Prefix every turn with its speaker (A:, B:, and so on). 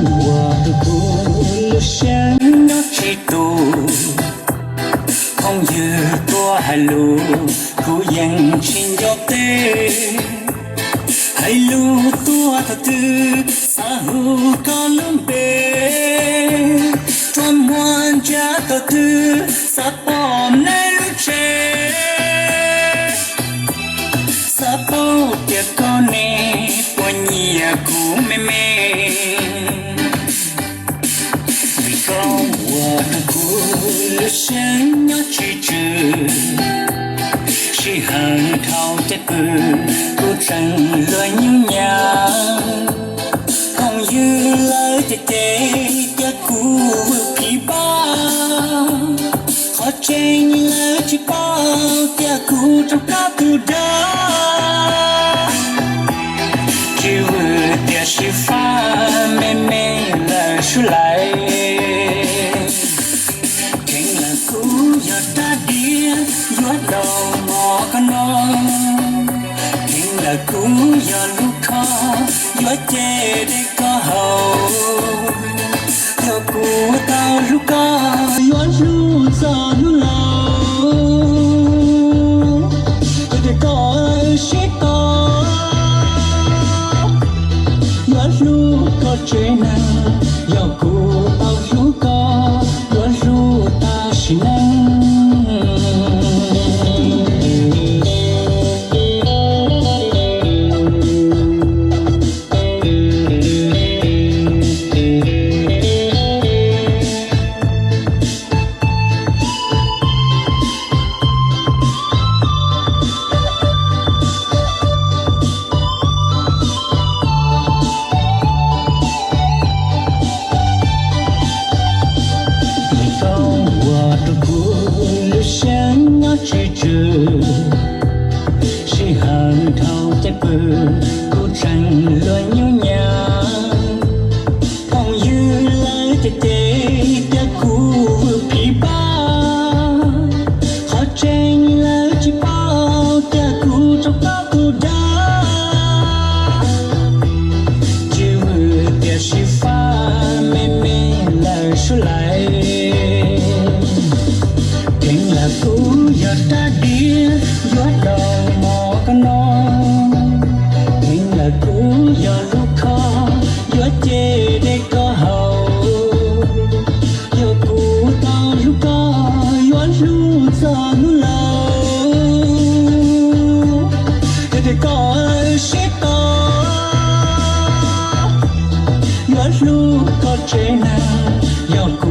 A: 我的故乡那几度，không như tua hai lù, khu yên trên gió tê, hai lù tua thật tư, sa hù có lưng bê, trong muôn cha thật tư, sa bom nay lúc chê, sa bao tiệc con nè, buồn nhẹ cũ mê mê.我的故乡要记住，是很好的歌，不争论有娘，không như lời để cho cũ bị ba, khó tranh lời chỉ bao cho cũ trong các tu đá, chỉ vừa để sự pha mê mê lời số lại. Gió đầu mò con non nhưng là cũng do lúc khó gió chê để có hậu theo cụ tao lúc có gió lúc gió lúc lâu để có sẽ có gió lúc có chế nào gió cụ tao lúc có gió lúc ta sẽ năng. Cô tranh lời nhau nhã không như lời tê đã cũ bị ba họ tranh lời chỉ bao đã cũ trong bao cô đá chiều để chỉ pha mê mê lời số lại tiếng là cũ giờ ta đi gió đầu mò con non cũ giờ lúc khó gió chê để có hậu giờ cũ tao lúc có gió lúc gió lúc lâu để có sẽ có gió lúc có chế nào giờ cũ